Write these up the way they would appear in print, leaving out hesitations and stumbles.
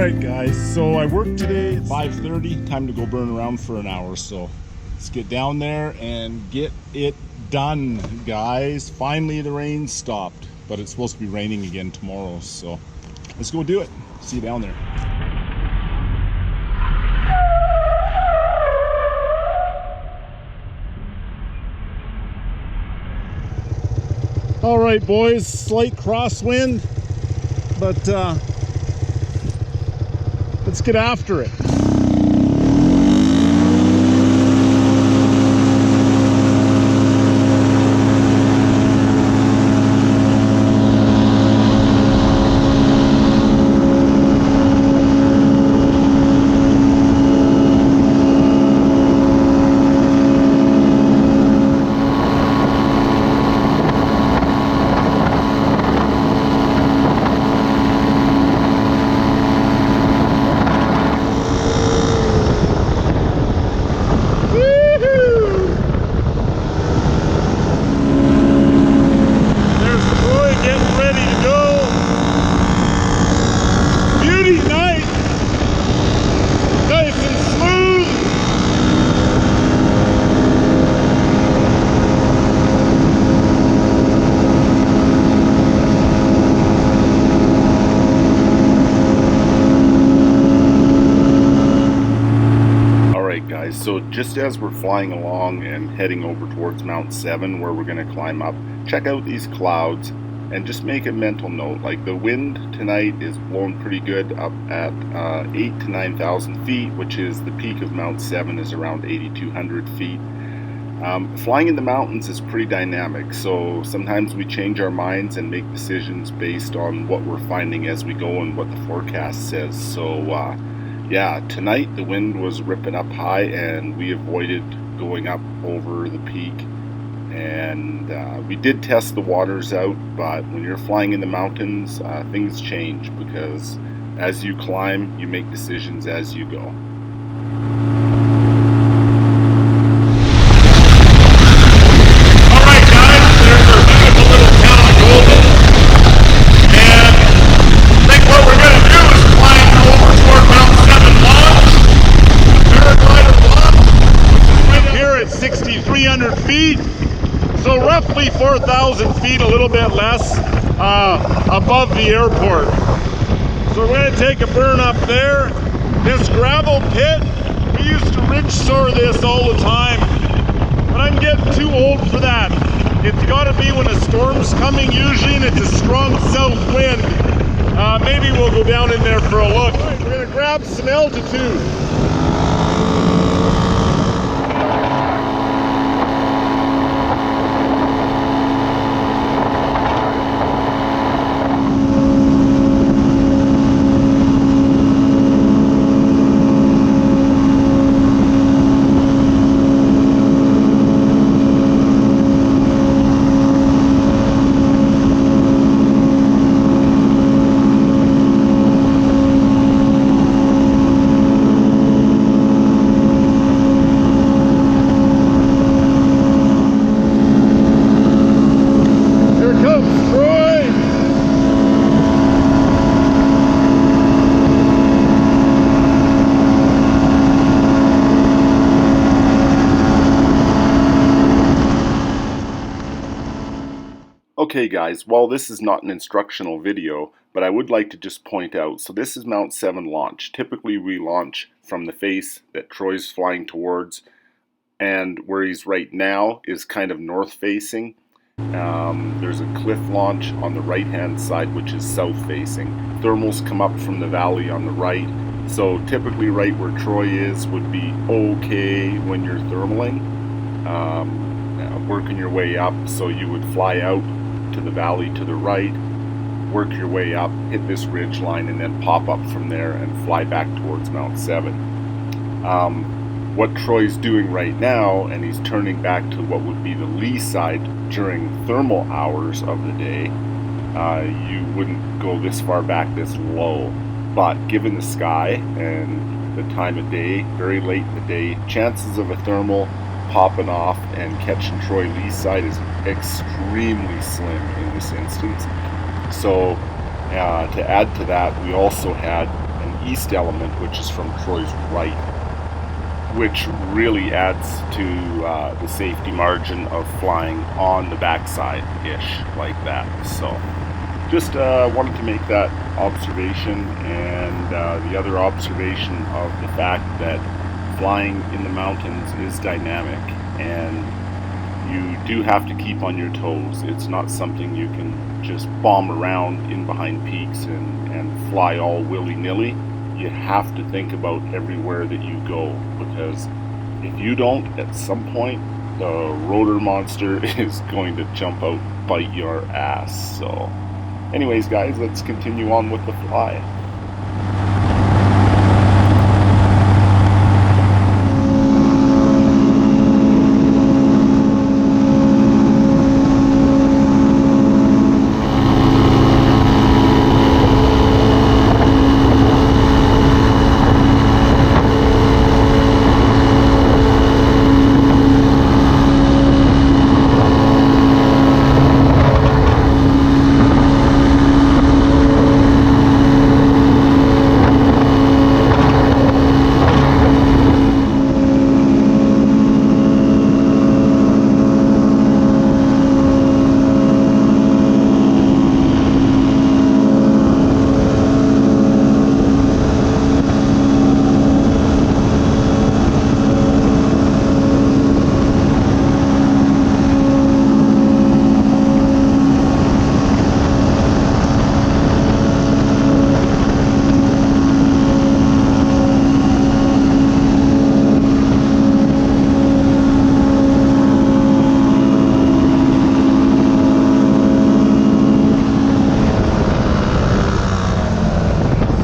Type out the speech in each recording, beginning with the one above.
Alright guys, so I worked today at 5:30, time to go burn around for an hour, so let's get down there and get it done, guys. Finally the rain stopped, but it's supposed to be raining again tomorrow, so let's go do it. See you down there. Alright boys, slight crosswind, but let's get after it. So just as we're flying along and heading over towards Mount 7 where we're going to climb up, check out these clouds and just make a mental note. Like the wind tonight is blowing pretty good up at 8,000 to 9,000 feet, which is the peak of Mount 7 is around 8,200 feet. Flying in the mountains is pretty dynamic, so sometimes we change our minds and make decisions based on what we're finding as we go and what the forecast says. So yeah, tonight the wind was ripping up high and we avoided going up over the peak, and we did test the waters out, but when you're flying in the mountains, things change because as you climb you make decisions as you go. Feet, so roughly 4,000 feet, a little bit less above the airport. So we're going to take a burn up there. This gravel pit, we used to ridge soar this all the time, but I'm getting too old for that. It's got to be when a storm's coming usually and it's a strong south wind. Maybe we'll go down in there for a look. All right, we're going to grab some altitude. Okay guys, well this is not an instructional video, but I would like to just point out, so this is Mount 7 launch. Typically we launch from the face that Troy's flying towards, and where he's right now is kind of north facing. There's a cliff launch on the right hand side which is south facing. Thermals come up from the valley on the right, so typically right where Troy is would be okay when you're thermaling, working your way up, so you would fly out to the valley to the right, work your way up, hit this ridge line, and then pop up from there and fly back towards Mount 7. What Troy's doing right now, and he's turning back to what would be the lee side during thermal hours of the day, you wouldn't go this far back this low, but given the sky and the time of day, very late in the day, chances of a thermal popping off and catching Troy lee side is extremely slim in this instance. So to add to that, we also had an east element, which is from Troy's right, which really adds to the safety margin of flying on the backside-ish like that. So just wanted to make that observation, and the other observation of the fact that flying in the mountains is dynamic, and you do have to keep on your toes. It's not something you can just bomb around in behind peaks and fly all willy-nilly. You have to think about everywhere that you go, because if you don't, at some point the rotor monster is going to jump out, bite your ass. So anyways, guys, let's continue on with the fly.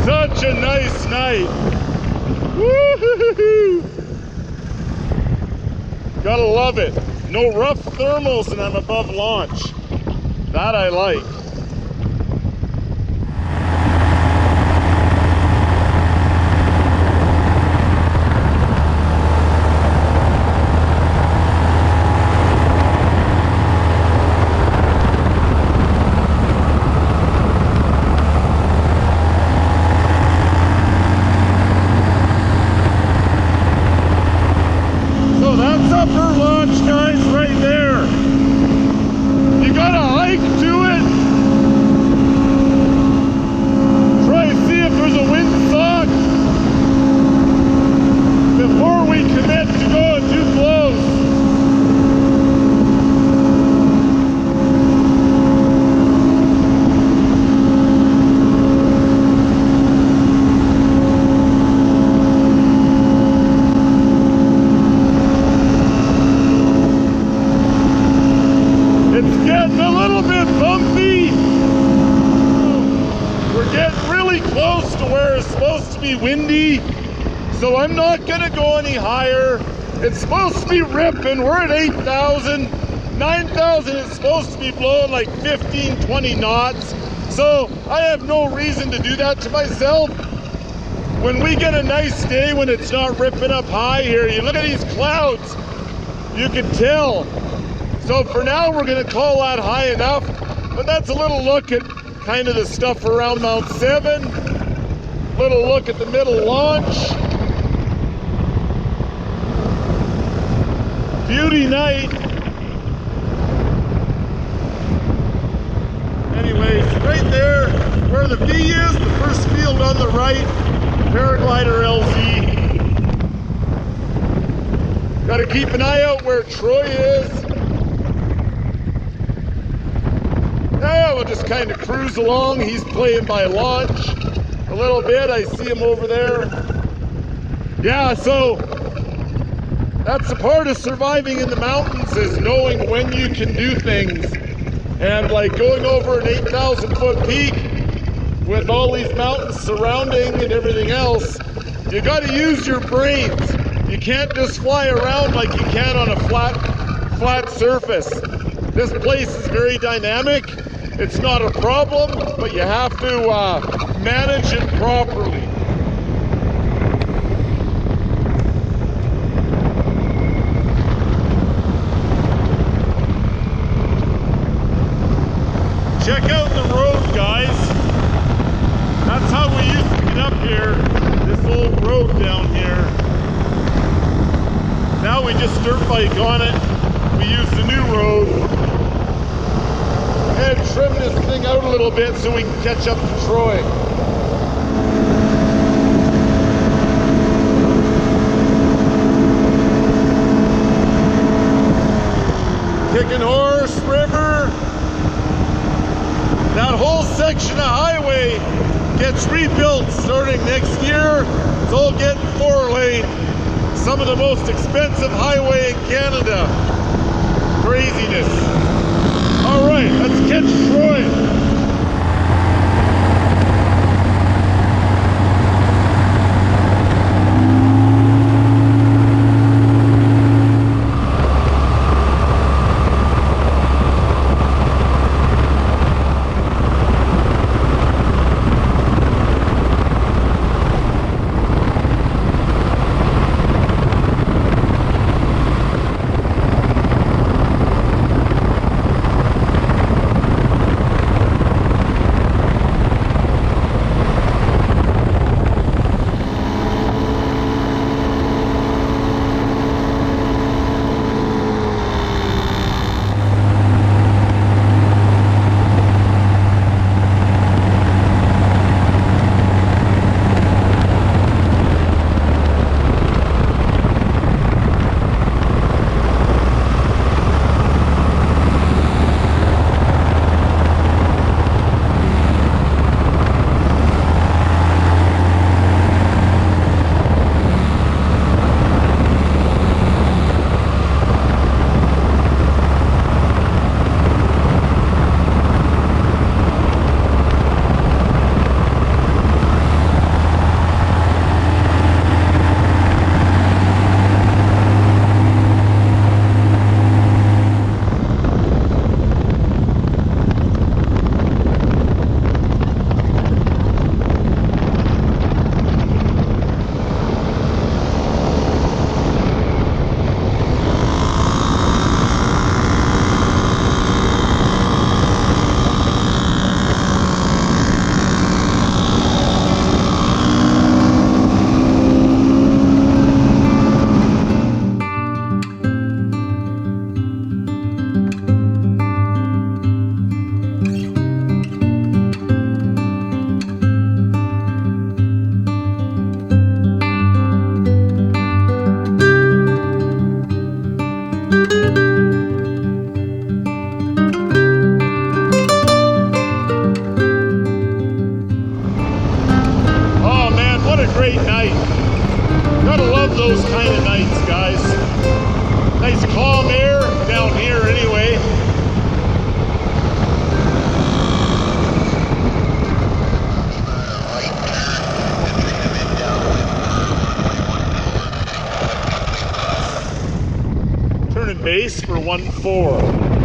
Such a nice night. Woo-hoo-hoo-hoo. Gotta love it. No rough thermals and I'm above launch. That I like. Upper launch, guys, right there. You gotta hike to it. Try to see if there's a windsock before we commit to going too close. It's getting a little bit bumpy. We're getting really close to where it's supposed to be windy, so I'm not gonna go any higher. It's supposed to be ripping. We're at 8,000. 9,000 is supposed to be blowing like 15, 20 knots. So I have no reason to do that to myself. When we get a nice day when it's not ripping up high here, you look at these clouds, you can tell. So for now, we're gonna call that high enough, but that's a little look at kind of the stuff around Mount 7, little look at the middle launch. Beauty night. Anyways, right there, where the V is, the first field on the right, Paraglider LZ. Gotta keep an eye out where Troy is. Yeah, we'll just kind of cruise along. He's playing by launch a little bit. I see him over there. Yeah, so that's the part of surviving in the mountains, is knowing when you can do things. And like going over an 8,000 foot peak with all these mountains surrounding and everything else, you got to use your brains. You can't just fly around like you can on a flat surface. This place is very dynamic. It's not a problem, but you have to manage it properly. Check out the road, guys. That's how we used to get up here. we just dirt bike on it. We used the new road and trim this thing out a little bit so we can catch up to Troy. Kicking Horse River. That whole section of highway gets rebuilt starting next year. It's all getting 4-lane. Some of the most expensive highway in Canada. Craziness. All right, let's catch Troy. Great night. Gotta love those kind of nights, guys. Nice calm air down here anyway. Turning base for 1-4.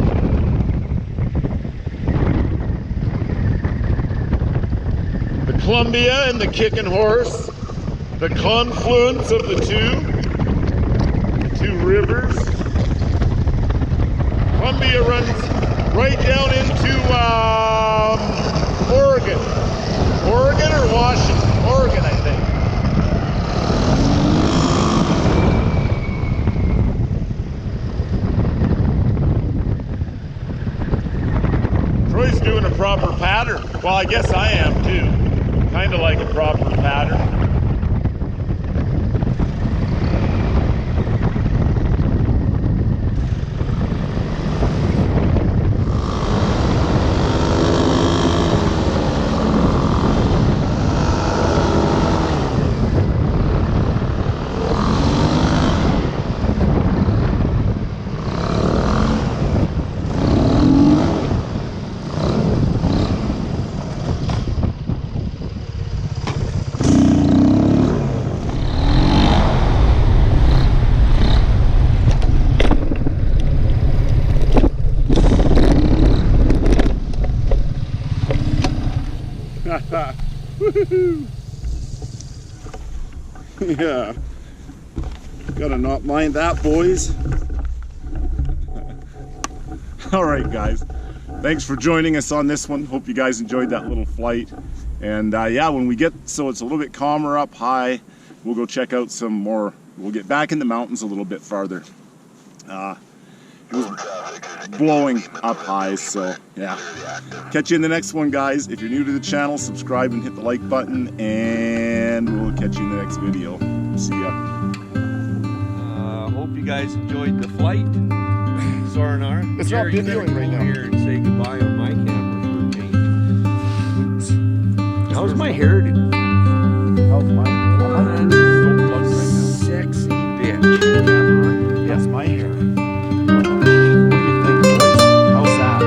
Columbia and the Kicking Horse, the confluence of the two rivers. Columbia runs right down into Oregon. Oregon or Washington? Oregon, I think. Troy's doing a proper pattern. Well, I guess I am too. Kind of like a proper pattern. Yeah, gotta not mind that, boys. All right, guys, thanks for joining us on this one. Hope you guys enjoyed that little flight. And yeah, when we get so it's a little bit calmer up high, we'll go check out some more we'll get back in the mountains a little bit farther. It was blowing up high, so yeah. Catch you in the next one, guys. If you're new to the channel, subscribe and hit the like button, and we'll catch you in the next video. See ya. Hope you guys enjoyed the flight. Sorinar. It's not videoing right now. Here and say goodbye on my camera for a change. How's my hair? How's mine? Sexy bitch. Yes, my hair. What do you think, boys? How's that?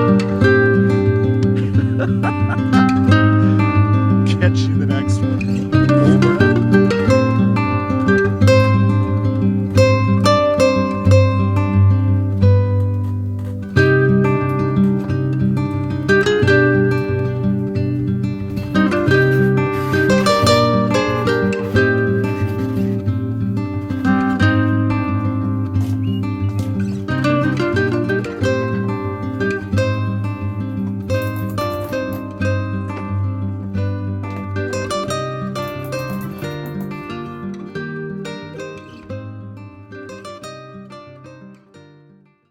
Catch you in the next